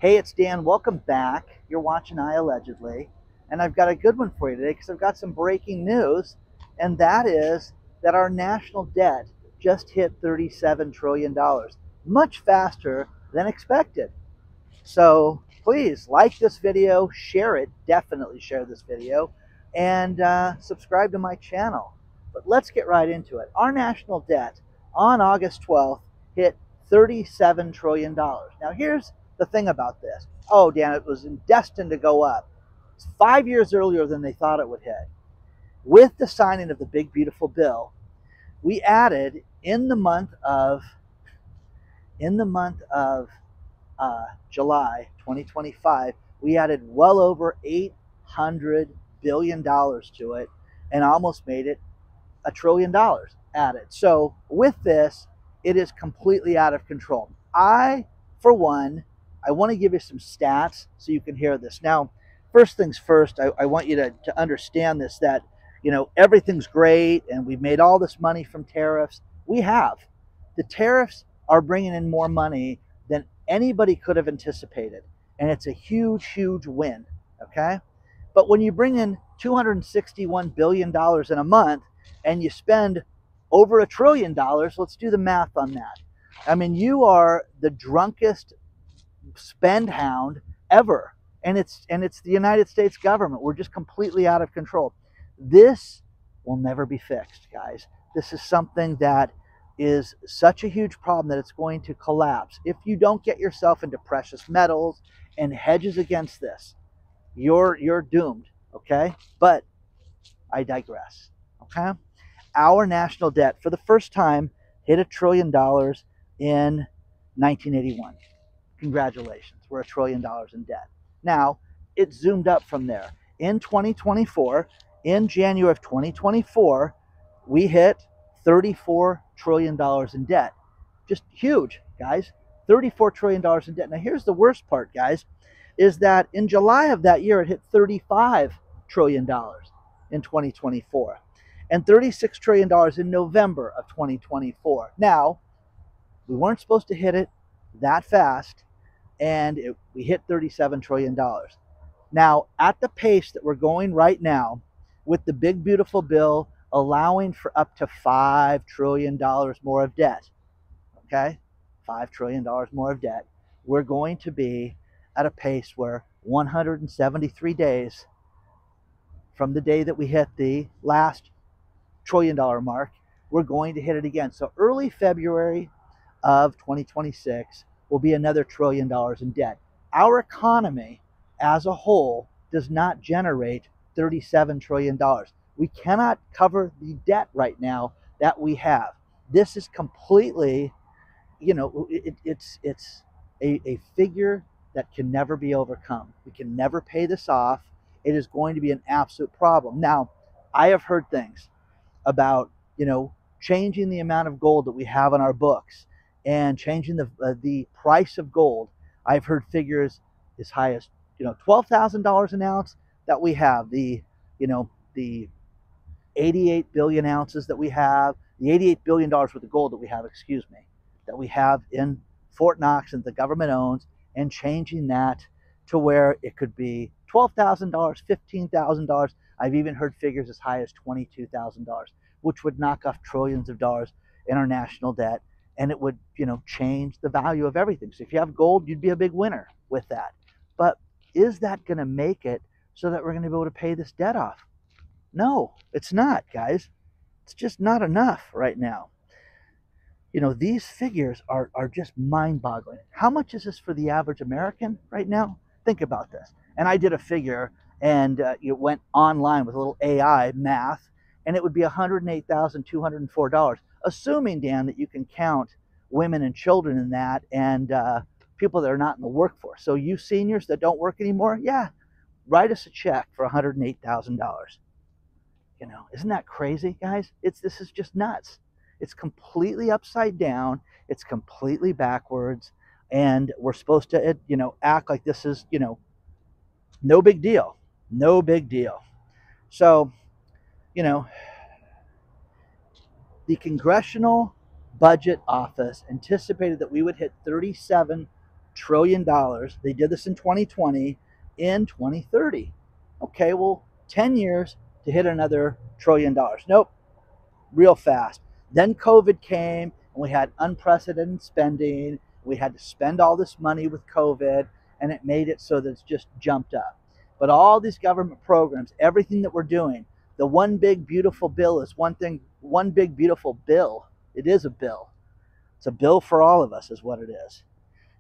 Hey, it's Dan. Welcome back. You're watching iAllegedly, and I've got a good one for you today because I've got some breaking news, and that is that our national debt just hit $37 trillion, much faster than expected. So please like this video, share it, definitely share this video, and subscribe to my channel. But let's get right into it. Our national debt on August 12th hit $37 trillion. Now here's the thing about this. Oh, Dan, it was destined to go up. It's 5 years earlier than they thought it would hit. With the signing of the big beautiful bill, we added in the month of July 2025, we added well over $800 billion to it and almost made it $1 trillion added. So with this, it is completely out of control. For one, I want to give you some stats so you can hear this. Now, first things first, I want you to understand this, that everything's great and we've made all this money from tariffs. We have. The tariffs are bringing in more money than anybody could have anticipated, and it's a huge, huge win, okay? But when you bring in $261 billion in a month and you spend over $1 trillion, let's do the math on that. I mean, you are the drunkest spend hound ever, and it's the United States government. We're just completely out of control. This will never be fixed, guys. This is something that is such a huge problem that it's going to collapse. If you don't get yourself into precious metals and hedges against this, you're doomed, okay? But I digress, okay? Our national debt for the first time hit $1 trillion in 1981. Congratulations, we're $1 trillion in debt. Now, it zoomed up from there. In 2024, in January of 2024, we hit $34 trillion in debt. Just huge, guys. $34 trillion in debt. Now, here's the worst part, guys, is that in July of that year, it hit $35 trillion in 2024 and $36 trillion in November of 2024. Now, we weren't supposed to hit it that fast, and we hit $37 trillion. Now, at the pace that we're going right now, with the big beautiful bill allowing for up to $5 trillion more of debt, okay? $5 trillion more of debt. We're going to be at a pace where 173 days from the day that we hit the last $1 trillion mark, we're going to hit it again. So early February of 2026 will be another $1 trillion in debt. Our economy as a whole does not generate $37 trillion. We cannot cover the debt right now that we have. This is completely, it's a figure that can never be overcome. We can never pay this off. It is going to be an absolute problem. Now, I have heard things about, changing the amount of gold that we have on our books and changing the price of gold. I've heard figures as high as, $12,000 an ounce that we have. The 88 billion ounces that we have, the $88 billion worth of gold that we have, that we have in Fort Knox and the government owns, and changing that to where it could be $12,000, $15,000. I've even heard figures as high as $22,000, which would knock off trillions of dollars in our national debt, and it would, change the value of everything. So if you have gold, you'd be a big winner with that. But is that going to make it so that we're going to be able to pay this debt off? No, it's not, guys. It's just not enough right now. These figures are just mind-boggling. How much is this for the average American right now? Think about this. And I did a figure, and it went online with a little AI math, and it would be $108,204, assuming, Dan, that you can count women and children in that, and people that are not in the workforce. So you seniors that don't work anymore, yeah, write us a check for $108,000. Isn't that crazy, guys? This is just nuts. It's completely upside down. It's completely backwards, and we're supposed to, act like this is, no big deal. No big deal. So, the Congressional Budget Office anticipated that we would hit $37 trillion. They did this in 2020, in 2030. Okay, well, 10 years to hit another $1 trillion. Nope, real fast. Then COVID came and we had unprecedented spending. We had to spend all this money with COVID, and it made it so that it's just jumped up. But all these government programs, everything that we're doing, the one big beautiful bill is one thing, one big beautiful bill. It is a bill. It's a bill for all of us, is what it is.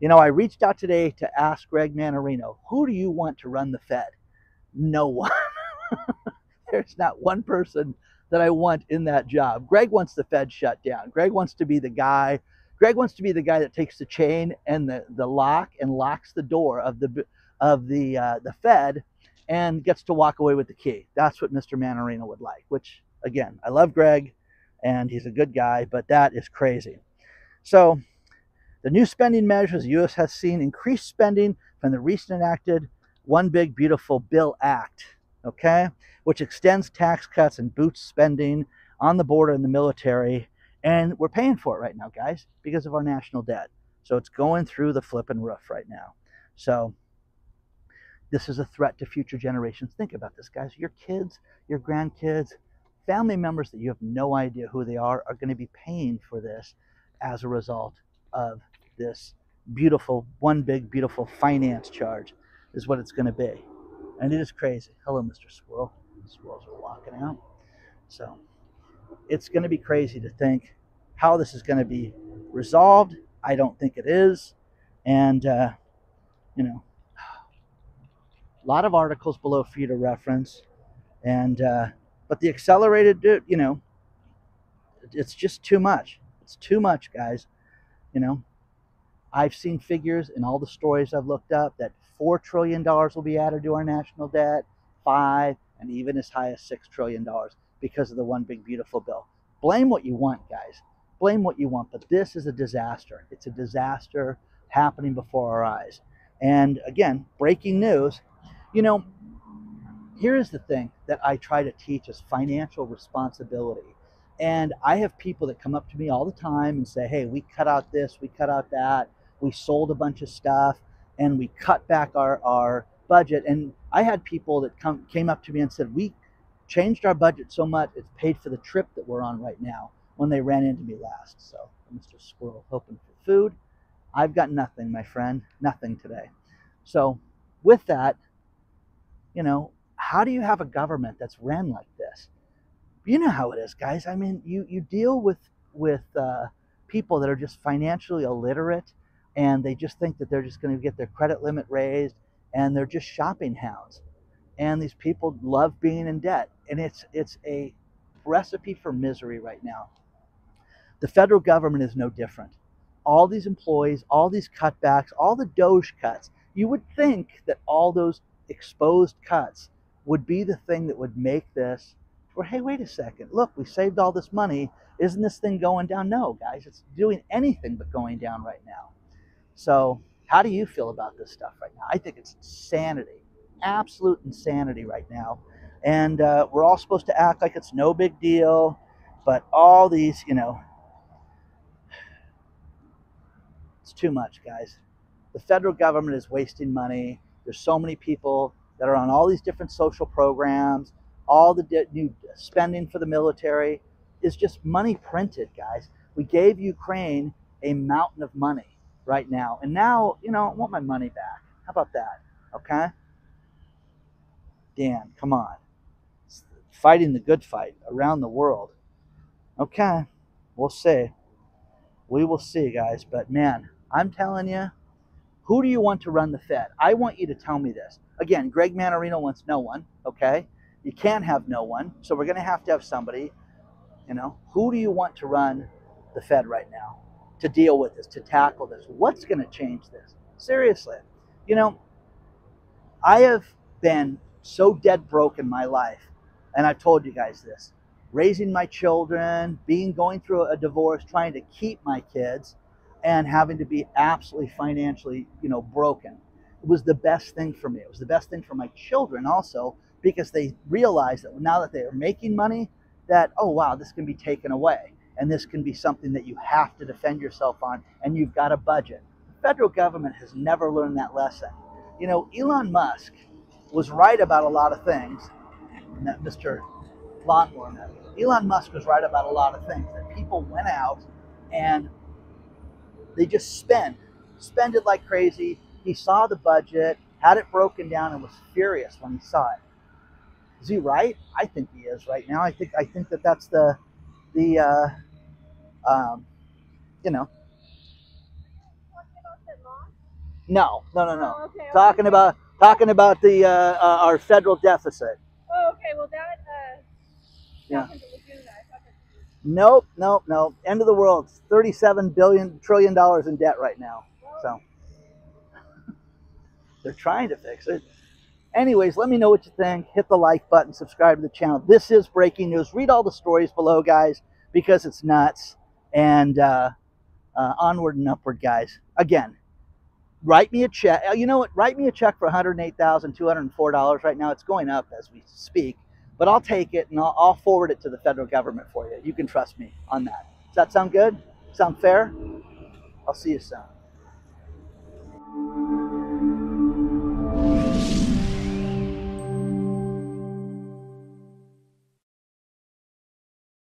You know, I reached out today to ask Greg Manarino, who do you want to run the Fed? No one. There's not one person that I want in that job. Greg wants the Fed shut down. Greg wants to be the guy. Greg wants to be the guy that takes the chain and the lock and locks the door of the Fed and gets to walk away with the key. That's what Mr. Manarino would like, which, again, I love Greg and he's a good guy, but that is crazy. So the new spending measures, the U.S. has seen increased spending from the recent enacted One Big Beautiful Bill Act, okay, which extends tax cuts and boosts spending on the border and the military. And we're paying for it right now, guys, because of our national debt. So it's going through the flipping roof right now. So this is a threat to future generations. Think about this, guys. Your kids, your grandkids, family members that you have no idea who they are going to be paying for this as a result of this beautiful, one big, beautiful finance charge is what it's going to be. And it is crazy. Hello, Mr. Squirrel. The squirrels are walking out. So it's going to be crazy to think how this is going to be resolved. I don't think it is. And, you know, a lot of articles below for you to reference. And, but the accelerated, you know, it's just too much. It's too much, guys. You know, I've seen figures in all the stories I've looked up that $4 trillion will be added to our national debt, 5, and even as high as $6 trillion because of the One Big Beautiful Bill. Blame what you want, guys. Blame what you want, but this is a disaster. It's a disaster happening before our eyes. And again, breaking news, you know, here is the thing that I try to teach is financial responsibility. And I have people that come up to me all the time and say, hey, we cut out this, we cut out that, we sold a bunch of stuff, and we cut back our budget. And I had people that came up to me and said, we changed our budget so much, it's paid for the trip that we're on right now, when they ran into me last. So, Mr. Squirrel hoping for food. I've got nothing, my friend, nothing today. So, with that, you know, how do you have a government that's ran like this? You know how it is, guys. I mean, you deal with people that are just financially illiterate, and they just think that they're just going to get their credit limit raised, and they're just shopping hounds. And these people love being in debt, and it's a recipe for misery right now. The federal government is no different. All these employees, all these cutbacks, all the Doge cuts, you would think that all those exposed cuts would be the thing that would make this where, hey, wait a second, look, we saved all this money. Isn't this thing going down? No, guys, it's doing anything but going down right now. So how do you feel about this stuff right now? I think it's insanity, absolute insanity right now. And we're all supposed to act like it's no big deal, but all these, you know, it's too much, guys. The federal government is wasting money. There's so many people that are on all these different social programs. All the new spending for the military is just money printed, guys. We gave Ukraine a mountain of money right now. And now, you know, I want my money back. How about that? Okay? Dan, come on. Fighting the good fight around the world. Okay, we'll see. We will see, guys. But man, I'm telling you, who do you want to run the Fed? I want you to tell me this. Again, Greg Manarino wants no one, okay? You can't have no one, so we're going to have somebody, you know. Who do you want to run the Fed right now to deal with this, to tackle this? What's going to change this? Seriously. You know, I have been so dead broke in my life, and I've told you guys this, raising my children, going through a divorce, trying to keep my kids, and having to be absolutely financially, you know, broken. It was the best thing for me. It was the best thing for my children also, because they realized that now that they are making money, that, oh, wow, this can be taken away. And this can be something that you have to defend yourself on, and you've got a budget. federal government has never learned that lesson. You know, Elon Musk was right about a lot of things. Mr. Lawnmower. Elon Musk was right about a lot of things. That people went out and they just spend it like crazy. He saw the budget, had it broken down, and was furious when he saw it. Is he right? I think he is right now. I think that that's the you know. No. Oh, okay. Talking about the our federal deficit. Oh, okay. Well, that Yeah. happened to Laguna. I thought that. Nope. End of the world. $37 trillion in debt right now. So they're trying to fix it. Anyways, let me know what you think. Hit the like button, subscribe to the channel. This is breaking news. Read all the stories below, guys, because it's nuts. And onward and upward, guys. Again, write me a check. You know what? Write me a check for $108,204 right now. It's going up as we speak. But I'll take it and I'll forward it to the federal government for you. You can trust me on that. Does that sound good? Sound fair? I'll see you soon.